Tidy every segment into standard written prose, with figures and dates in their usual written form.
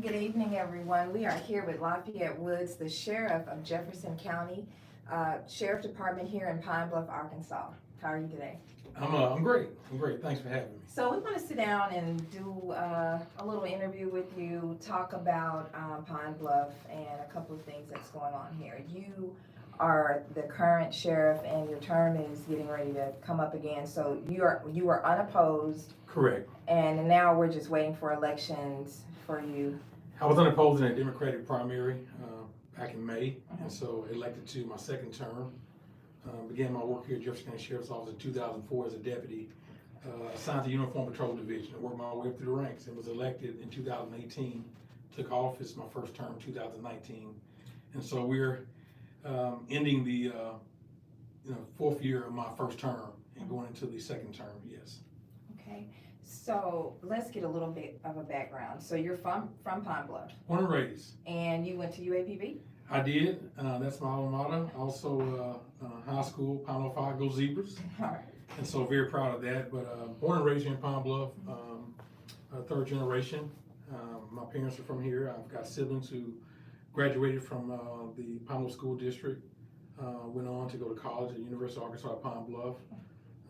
Good evening, everyone. We are here with Lafayette Woods, the sheriff of Jefferson County, Sheriff Department here in Pine Bluff, Arkansas. How are you today? I'm great. I'm great. Thanks for having me. So we want to sit down and do a little interview with you, talk about Pine Bluff and a couple of things that's going on here. You are the current sheriff, and your term is getting ready to come up again. So you are unopposed. Correct. And now we're just waiting for elections for you. I was unopposed in a Democratic primary back in May, and so elected to my second term. Began my work here at Jefferson County Sheriff's Office in 2004 as a deputy, assigned to Uniform Patrol Division. I worked my way up through the ranks and was elected in 2018. Took office my first term, 2019, and so we're ending the fourth year of my first term and going into the second term. Yes. Okay, so let's get a little bit of a background. So you're from Pine Bluff, Born and raised. and you went to UAPB? I did. That's my alma mater. Also, high school, Pine Bluff High, go Zebras. All right. And so very proud of that. But born and raised here in Pine Bluff, third generation. My parents are from here. I've got siblings who graduated from the Pine Bluff School District, went on to go to college at University of Arkansas at Pine Bluff.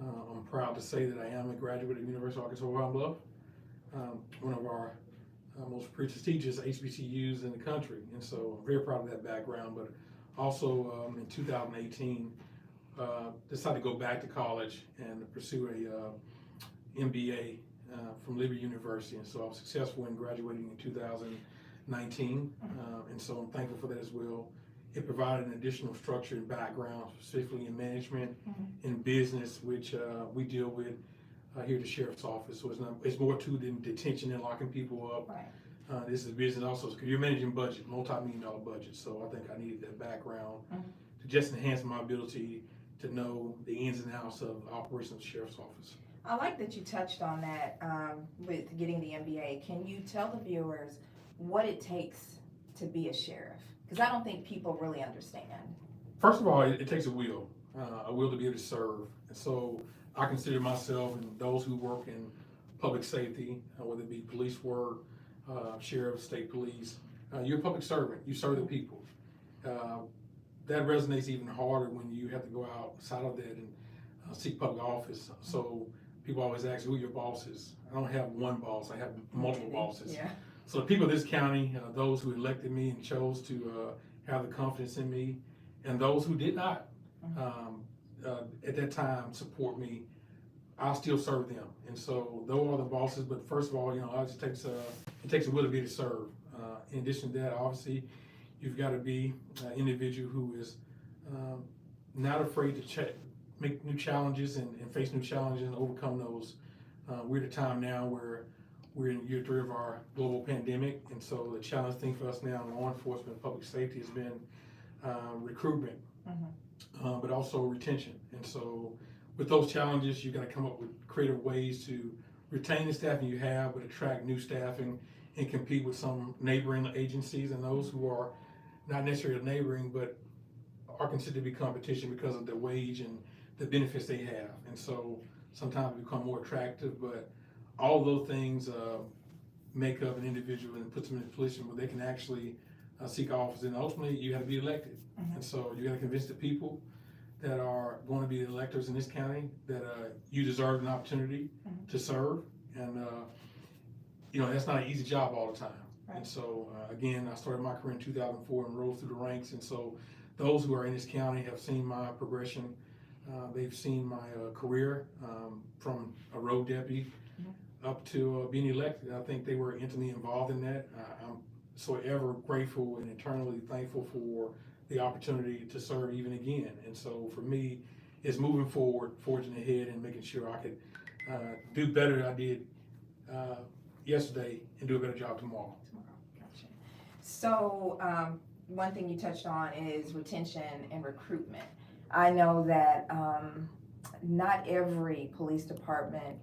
I'm proud to say that I am a graduate of University of Arkansas at Pine Bluff, one of our most prestigious HBCUs in the country. And so I'm very proud of that background. But also in 2018, decided to go back to college and pursue a MBA from Liberty University. And so I was successful in graduating in 2019. And so I'm thankful for that as well. It provided an additional structure and background, specifically in management and business, which we deal with here at the Sheriff's Office. So it's more to than detention and locking people up. Right. This is business also, because you're managing budget, multi-million-dollar budget. So I think I needed that background to just enhance my ability to know the ins and outs of the operation of the Sheriff's Office. I like that you touched on that with getting the MBA. Can you tell the viewers what it takes to be a sheriff? Because I don't think people really understand. First of all, it takes a will to be able to serve. And so I consider myself and those who work in public safety, whether it be police work, sheriff, state police, you're a public servant. You serve the people. That resonates even harder when you have to go outside of that and seek public office. So people always ask, who are your bosses? I don't have one boss. I have multiple bosses. Yeah. So the people of this county, those who elected me and chose to have the confidence in me, and those who did not at that time support me, I'll still serve them. And so those are the bosses. But first of all, it takes a will to be able to serve. In addition to that, obviously, you've got to be an individual who is not afraid to make new challenges and face new challenges and overcome those. We're at a time now where we're in year 3 of our global pandemic, and so the challenge thing for us now in law enforcement, public safety, has been recruitment, but also retention. And so with those challenges, you've got to come up with creative ways to retain the staffing you have, but attract new staffing and compete with some neighboring agencies and those who are not necessarily neighboring, but are considered to be competition because of the wage and the benefits they have. And so sometimes it become more attractive, but all of those things make up an individual and puts them in a position where they can actually seek office. And ultimately, you have to be elected. And so you got to convince the people that are going to be the electors in this county that you deserve an opportunity to serve. And that's not an easy job all the time. Right. And so again, I started my career in 2004 and rose through the ranks. And so those who are in this county have seen my progression. They've seen my career from a road deputy up to being elected. I think they were intimately involved in that. I'm so ever grateful and eternally thankful for the opportunity to serve even again. And so for me, it's moving forward, forging ahead, and making sure I could do better than I did yesterday and do a better job tomorrow. Gotcha. So one thing you touched on is retention and recruitment. I know that not every police department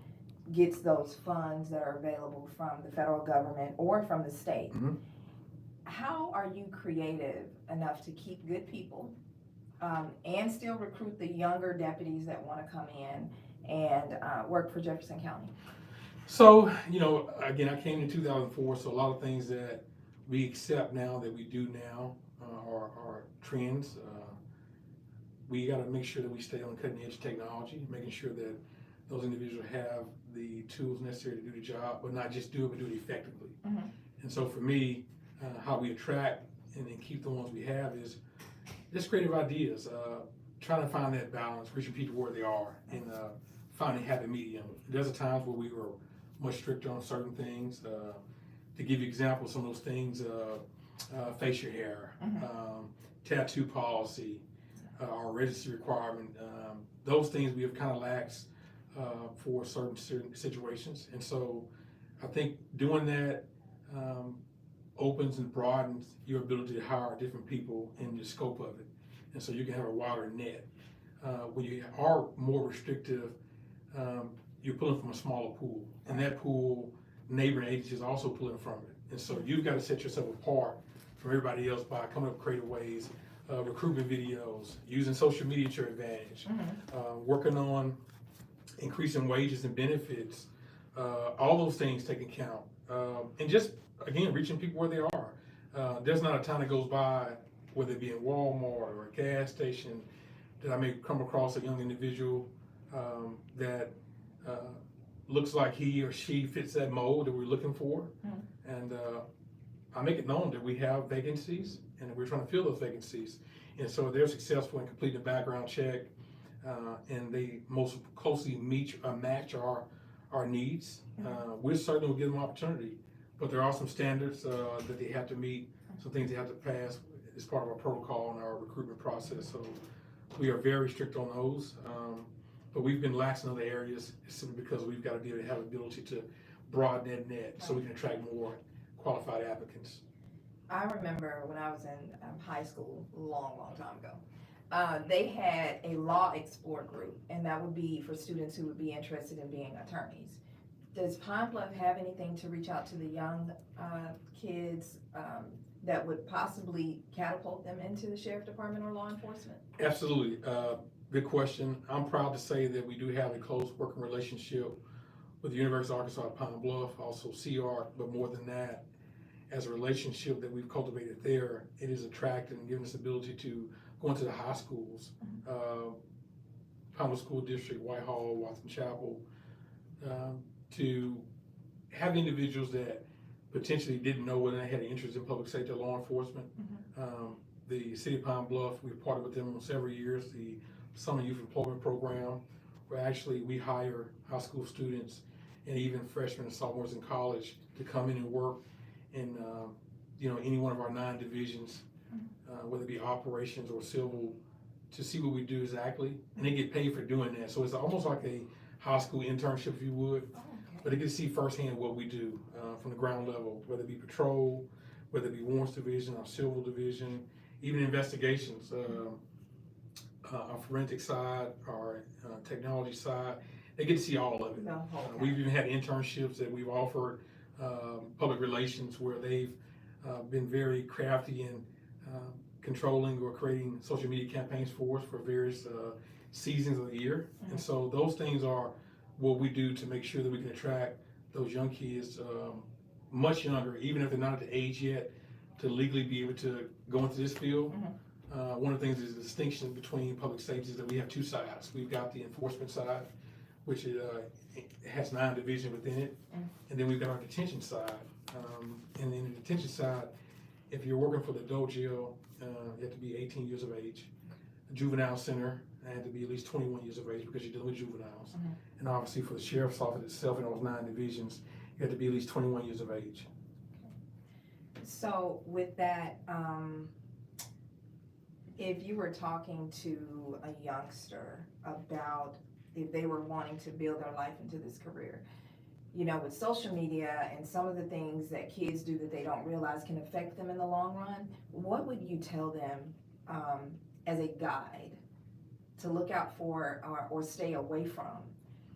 gets those funds that are available from the federal government or from the state. How are you creative enough to keep good people and still recruit the younger deputies that want to come in and work for Jefferson County? So, again, I came in 2004, so a lot of things that we accept now that we do now are trends. We got to make sure that we stay on cutting edge technology, making sure that those individuals have the tools necessary to do the job, but not just do it, but do it effectively. Mm-hmm. And so for me, how we attract and then keep the ones we have is just creative ideas, trying to find that balance, reaching people where they are, and finding a happy medium. There's a times where we were much stricter on certain things. To give you examples, some of those things, facial hair, Mm-hmm. Tattoo policy, our registry requirement, those things we have kind of laxed for certain situations. And so I think doing that opens and broadens your ability to hire different people in the scope of it. And so you can have a wider net. When you are more restrictive, you're pulling from a smaller pool. And that pool, neighboring agencies also pulling from it. And so you've got to set yourself apart from everybody else by coming up with creative ways, recruitment videos, using social media to your advantage, working on increasing wages and benefits, all those things take account. And just, again, reaching people where they are. There's not a time that goes by, whether it be in Walmart or a gas station, that I may come across a young individual that looks like he or she fits that mold that we're looking for. And I make it known that we have vacancies and that we're trying to fill those vacancies. And so they're successful in completing a background check and they most closely match our needs. We certainly will give them opportunity, but there are some standards that they have to meet, some things they have to pass as part of our protocol and our recruitment process. So we are very strict on those. But we've been lax in other areas simply because we've got to be able to have the ability to broaden that net so we can attract more qualified applicants. I remember when I was in high school, a long time ago, they had a law explore group, and that would be for students who would be interested in being attorneys. Does Pine Bluff have anything to reach out to the young kids that would possibly catapult them into the sheriff department or law enforcement? Absolutely. Good question. I'm proud to say that we do have a close working relationship with the University of Arkansas at Pine Bluff, also CR, but more than that, as a relationship that we've cultivated there, it is attracting and giving us the ability to go into the high schools, Pine Bluff School District, Whitehall, Watson Chapel, to have individuals that potentially didn't know whether they had an interest in public safety or law enforcement. The City of Pine Bluff, we've partnered with them for several years, the Summer Youth Employment Program, where actually we hire high school students and even freshmen and sophomores in college to come in and work in any one of our 9 divisions, whether it be operations or civil, to see what we do exactly, and they get paid for doing that. So it's almost like a high school internship, if you would, but they get to see firsthand what we do from the ground level, whether it be patrol, whether it be warrants division, our civil division, even investigations, our forensic side, our technology side. They get to see all of it. We've even had internships that we've offered, public relations, where they've been very crafty in controlling or creating social media campaigns for us for various seasons of the year. And so those things are what we do to make sure that we can attract those young kids much younger, even if they're not at the age yet to legally be able to go into this field. One of the things is the distinction between public safety is that we have 2 sides. We've got the enforcement side, which it has 9 divisions within it, and then we've got our detention side. And in the detention side, if you're working for the adult jail, you have to be 18 years of age. The juvenile center, I had to be at least 21 years of age because you're dealing with juveniles. And obviously for the sheriff's office itself in those 9 divisions, you have to be at least 21 years of age. So with that, if you were talking to a youngster about if they were wanting to build their life into this career, with social media and some of the things that kids do that they don't realize can affect them in the long run, what would you tell them as a guide to look out for or stay away from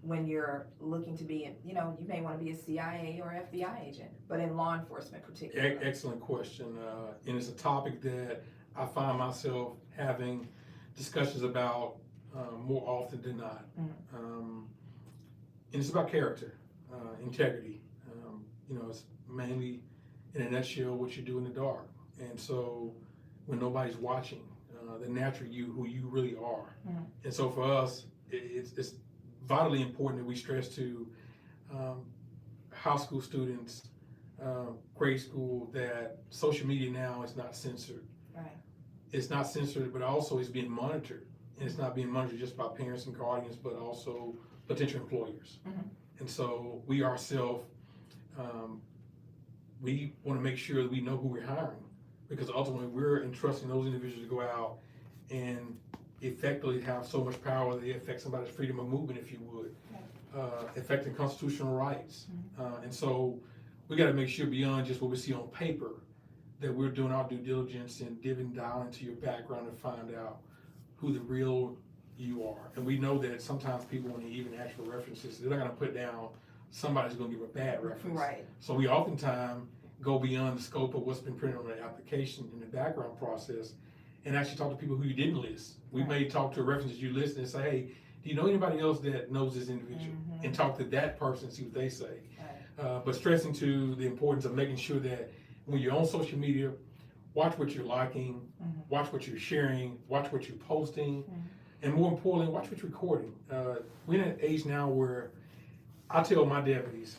when you're looking to be, you may want to be a CIA or FBI agent, but in law enforcement particularly? Excellent question. And it's a topic that I find myself having discussions about more often than not. And it's about character, integrity. It's mainly in a nutshell, what you do in the dark. And so when nobody's watching, the natural you, who you really are. Mm-hmm. And so for us, it's vitally important that we stress to high school students, grade school, that social media now is not censored. Right. It's not censored, but also it's being monitored. And it's not being monitored just by parents and guardians, but also potential employers. Mm-hmm. And so we ourselves, we want to make sure that we know who we're hiring, because ultimately we're entrusting those individuals to go out and effectively have so much power that they affect somebody's freedom of movement, if you would, affecting constitutional rights. And so we got to make sure beyond just what we see on paper that we're doing our due diligence and digging down into your background to find out who the real you are. And we know that sometimes people, when they even ask for references, they're not going to put down somebody's going to give a bad reference. Right. So we oftentimes go beyond the scope of what's been printed on the application in the background process and actually talk to people who you didn't list. We Right. may talk to references you listed and say, hey, do you know anybody else that knows this individual? Mm-hmm. And talk to that person and see what they say. Right. But stressing to the importance of making sure that when you're on social media, watch what you're liking, Mm-hmm. watch what you're sharing, watch what you're posting, Mm-hmm. and more importantly, watch what you're recording. We're in an age now where I tell my deputies,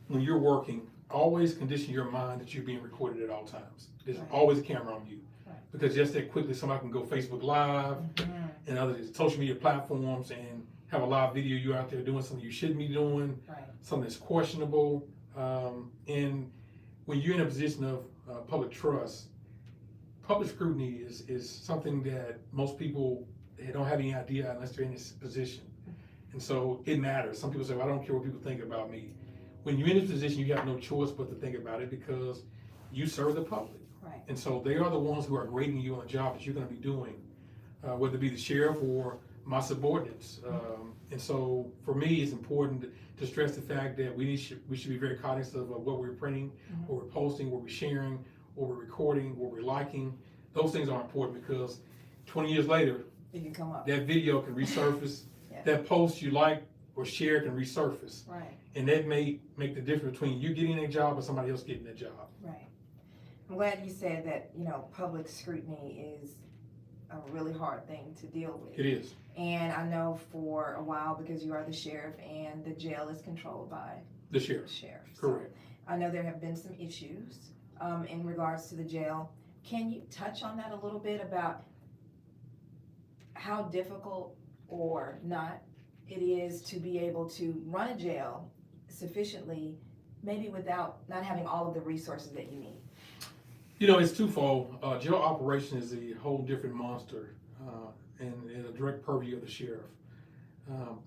when you're working, always condition your mind that you're being recorded at all times. There's Right. always a camera on you. Right. Because just that quickly somebody can go Facebook Live Mm-hmm. and other social media platforms and have a live video you out there doing something you shouldn't be doing, Right. something that's questionable. And when you're in a position of public trust, public scrutiny is something that most people, they don't have any idea unless they're in this position. And so it matters. Some people say, well, I don't care what people think about me. When you're in this position, you have no choice but to think about it because you serve the public. Right. And so they are the ones who are grading you on the job that you're going to be doing, whether it be the sheriff or my subordinates. And so for me, it's important to stress the fact that we should be very cognizant of what we're printing, Mm-hmm. what we're posting, what we're sharing, what we're recording, what we're liking. Those things are important because 20 years later, It can come up. that video can resurface, Yeah. that post you like or share can resurface. Right. And that may make the difference between you getting a job and somebody else getting a job. Right. I'm glad you said that, public scrutiny is a really hard thing to deal with. It is. And I know for a while, because you are the sheriff and the jail is controlled by The the sheriff. sheriff. So Correct. I know there have been some issues in regards to the jail. Can you touch on that a little bit about how difficult or not it is to be able to run a jail sufficiently, maybe without not having all of the resources that you need? It's twofold. Jail operation is a whole different monster and a direct purview of the sheriff.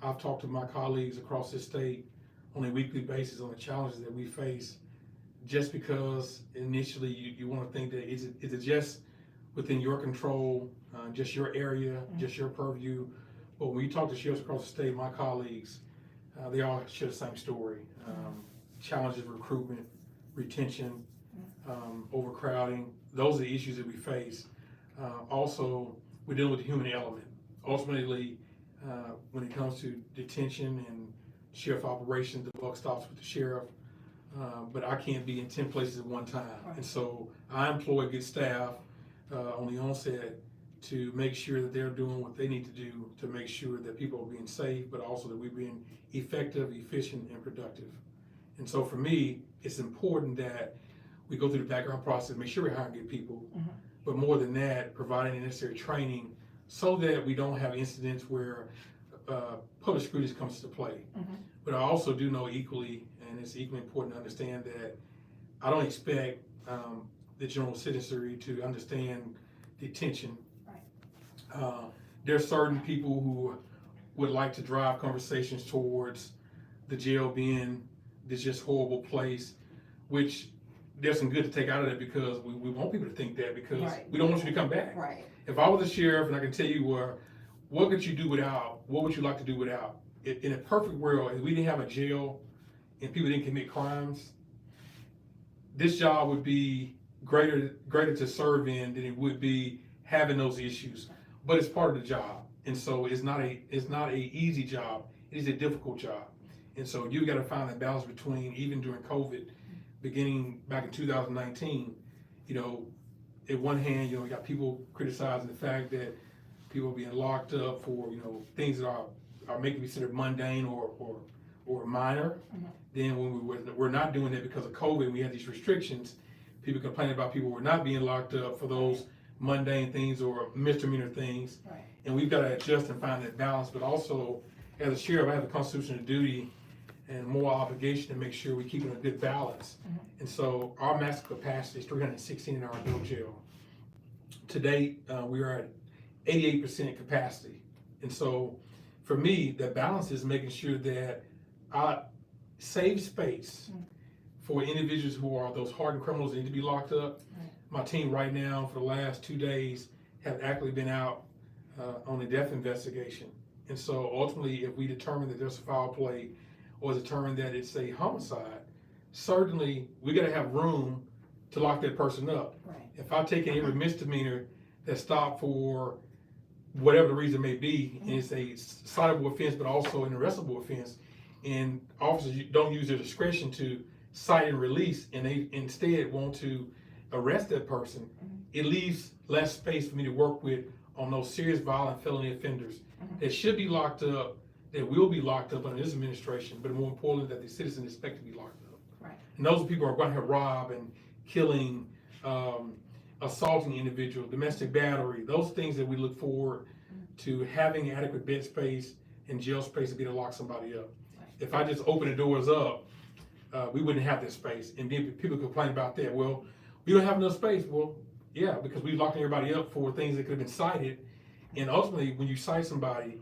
I've talked to my colleagues across the state on a weekly basis on the challenges that we face, just because initially you want to think that is it just within your control, just your area, Mm-hmm. just your purview. But when you talk to sheriffs across the state, my colleagues, they all share the same story. Challenges of recruitment, retention, overcrowding. Those are the issues that we face. Also, we're dealing with the human element. Ultimately, when it comes to detention and sheriff operations, the buck stops with the sheriff. But I can't be in 10 places at one time. Right. And so I employ good staff on the onset to make sure that they're doing what they need to do to make sure that people are being safe, but also that we're being effective, efficient, and productive. And so for me, it's important that we go through the background process, make sure we're hiring good people, Mhm. but more than that, providing the necessary training so that we don't have incidents where public scrutiny comes to play. Mhm. But I also do know equally, and it's equally important to understand that I don't expect the general citizenry to understand detention. Right. There are certain people who would like to drive conversations towards the jail being this just horrible place, which there's some good to take out of that because we want people to think that because Right. we don't want you to come back. Right. If I was a sheriff and I can tell you what could you do without, what would you like to do without? In a perfect world, if we didn't have a jail and people didn't commit crimes, this job would be greater to serve in than it would be having those issues. But it's part of the job. And so it's not a easy job. It is a difficult job. And so you got to find that balance between, even during COVID, beginning back in 2019, you know, at one hand, you know, you got people criticizing the fact that people are being locked up for, you know, things that are making me considered mundane or minor. Then when we're not doing that because of COVID, we had these restrictions. People complaining about people were not being locked up for those mundane things or misdemeanor things. Right. And we've got to adjust and find that balance. But also, as a sheriff, I have a constitutional duty and moral obligation to make sure we keep in a good balance. And so our maximum capacity is 316 in our adult jail. To date, we are at 88% capacity. And so for me, the balance is making sure that I save space for individuals who are those hardened criminals that need to be locked up. My team right now, for the last 2 days, have actually been out on a death investigation. And so ultimately, if we determine that there's a foul play or determine that it's a homicide, certainly we got to have room to lock that person up. Right. If I take every misdemeanor that's stopped for whatever the reason may be, and it's a citable offense, but also an arrestable offense, and officers don't use their discretion to cite and release, and they instead want to arrest that person, it leaves less space for me to work with on those serious violent felony offenders that should be locked up, that will be locked up under this administration, but more importantly, that the citizens expect to be locked up. Right. And those people are going to rob and killing, assaulting individuals, domestic battery, those things that we look forward to having adequate bed space and jail space to be able to lock somebody up. Right. If I just open the doors up, we wouldn't have that space. And then people complain about that. Well, we don't have enough space. Well, yeah, because we locked everybody up for things that could have been cited. And ultimately, when you cite somebody,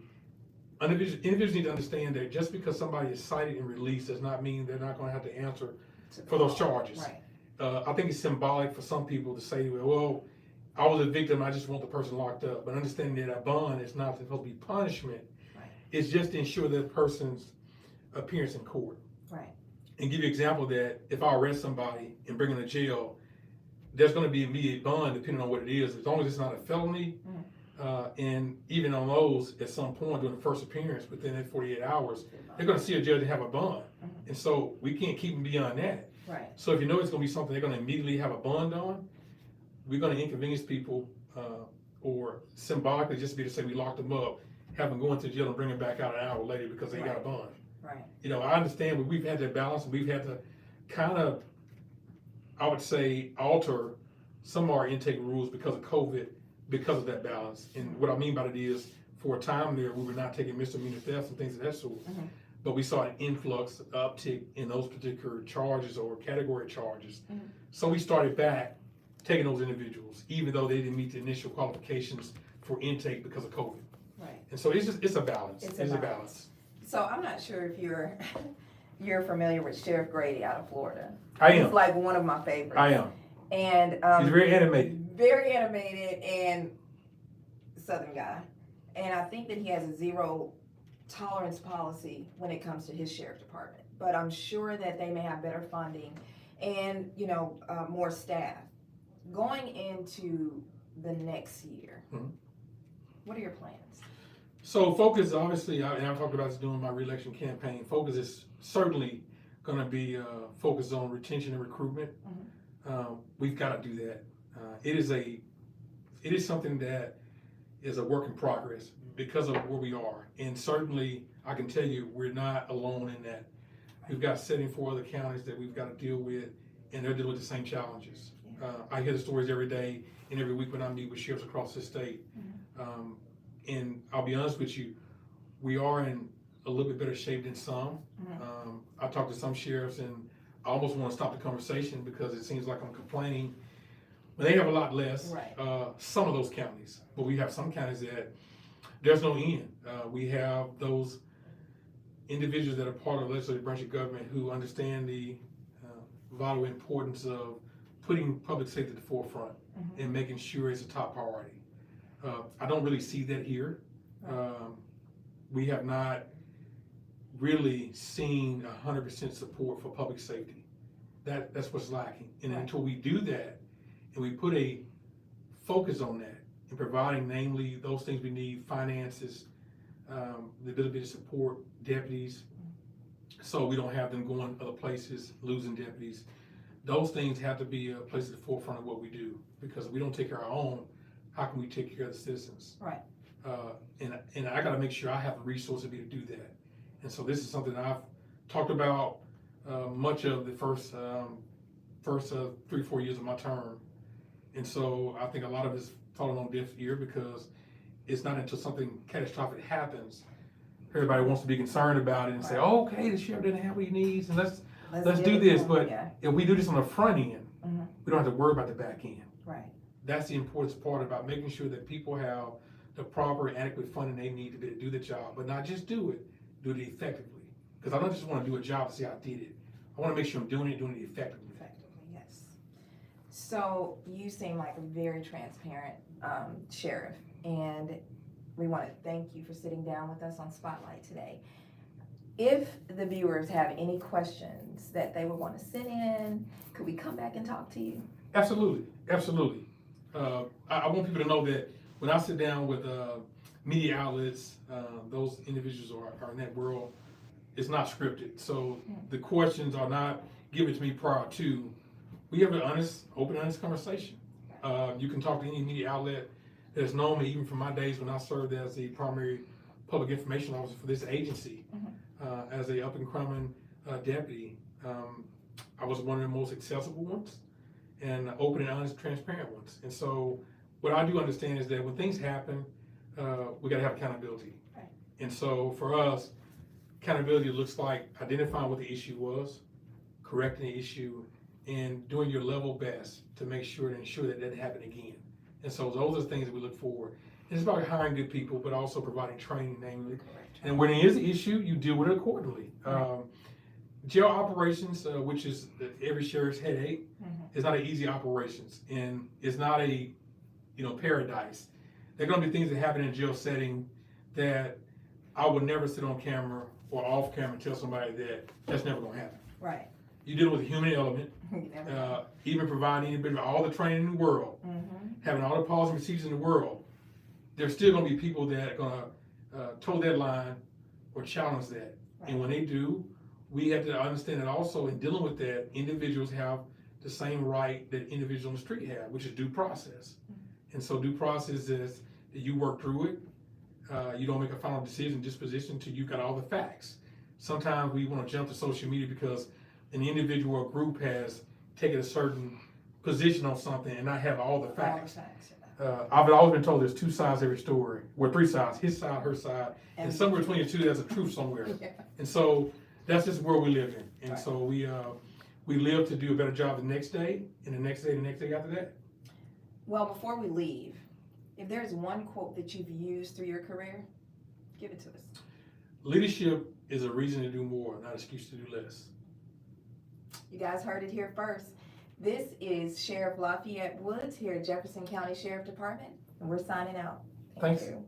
individuals need to understand that just because somebody is cited and released does not mean they're not going to have to answer for those charges. Right. I think it's symbolic for some people to say, well, I was a victim, I just want the person locked up. But understanding that a bond is not supposed to be punishment. Right. It's just to ensure that person's appearance in court. Right. And give you an example that if I arrest somebody and bring them to jail, there's going to be immediate bond depending on what it is, as long as it's not a felony. And even on those, at some point during the first appearance, within that 48 hours, they're going to see a judge and have a bond. And so we can't keep them beyond that. Right. So if you know it's going to be something they're going to immediately have a bond on, we're going to inconvenience people or symbolically just be to say we locked them up, have them go into jail and bring them back out an hour later because they got a bond. Right. You know, I understand, but we've had that balance, and we've had to kind of, I would say, alter some of our intake rules because of COVID, because of that balance. And what I mean by that is, for a time there, we were not taking misdemeanor thefts and things of that sort. But we saw an influx, uptick in those particular charges or category charges. So we started back taking those individuals, even though they didn't meet the initial qualifications for intake because of COVID. Right. And so it's a balance. It's a balance. So I'm not sure if you're familiar with Sheriff Grady out of Florida. I am. He's like one of my favorites. I am. And he's very animated. Very animated and Southern guy. And I think that he has a zero tolerance policy when it comes to his sheriff department. But I'm sure that they may have better funding and, you know, more staff. Going into the next year, what are your plans? So focus, obviously, and I've talked about this during my re-election campaign, focus is certainly going to be focused on retention and recruitment. We've got to do that. It is something that is a work in progress because of where we are. And certainly, I can tell you, we're not alone in that. We've got 74 other counties that we've got to deal with, and they're dealing with the same challenges. I hear the stories every day and every week when I meet with sheriffs across the state. And I'll be honest with you, we are in a little bit better shape than some. I talk to some sheriffs and I almost want to stop the conversation because it seems like I'm complaining. But they have a lot less, some of those counties. But we have some counties that there's no end. We have those individuals that are part of the legislative branch of government who understand the vital importance of putting public safety at the forefront and making sure it's a top priority. I don't really see that here. We have not really seen 100% support for public safety. That's what's lacking. And until we do that, and we put a focus on that, and providing namely those things we need, finances, the ability to support deputies, so we don't have them going other places, losing deputies. those things have to be placed at the forefront of what we do, because if we don't take care of our own, how can we take care of the citizens? Right. And I gotta make sure I have the resources to be able to do that. And so this is something I've talked about much of the first 3-4 years of my term. And so I think a lot of it's falling on deaf ear, because it's not until something catastrophic happens, everybody wants to be concerned about it and say, oh, okay, the sheriff didn't have what he needs, and let's do this. But if we do this on the front end, we don't have to worry about the back end. Right. That's the important part about making sure that people have the proper and adequate funding they need to be able to do the job, but not just do it effectively. Because I don't just want to do a job to say I did it. I want to make sure I'm doing it effectively. Effectively, yes. So you seem like a very transparent sheriff, and we want to thank you for sitting down with us on Spotlight today. If the viewers have any questions that they would want to send in, could we come back and talk to you? Absolutely, absolutely. I want people to know that when I sit down with media outlets, those individuals are in that world, it's not scripted. So the questions are not given to me prior to. We have an open, honest conversation. You can talk to any media outlet that has known me, even from my days when I served as the primary public information officer for this agency, as a up and coming deputy. I was one of the most accessible ones, and open and honest, transparent ones. And so what I do understand is that when things happen, we gotta have accountability. Right. And so for us, accountability looks like identifying what the issue was, correcting the issue, and doing your level best to make sure to ensure that doesn't happen again. And so those are the things that we look for. And it's about hiring good people, but also providing training, namely. Correct. And when there is an issue, you deal with it accordingly. Jail operations, which is every sheriff's headache, is not an easy operations, and it's not a paradise. There are going to be things that happen in a jail setting that I would never sit on camera or off camera and tell somebody that that's never going to happen. Right. You deal with the human element, even providing individual all the training in the world, having all the policy and procedures in the world. There's still going to be people that are going to toe that line or challenge that. Right. And when they do, we have to understand that also in dealing with that, individuals have the same right that individuals on the street have, which is due process. And so due process is that you work through it. You don't make a final decision, disposition until you've got all the facts. Sometimes we want to jump to social media because an individual or group has taken a certain position on something and not have all the facts. I've always been told there's two sides to every story. Well, three sides, his side, her side, and somewhere between the two there's a truth somewhere. And so that's just where we live in. And so we live to do a better job the next day, and the next day, after that. Well, before we leave, if there's one quote that you've used through your career, give it to us. Leadership is a reason to do more, not an excuse to do less. You guys heard it here first. This is Sheriff Lafayette Woods here at Jefferson County Sheriff Department, and we're signing out. Thank you.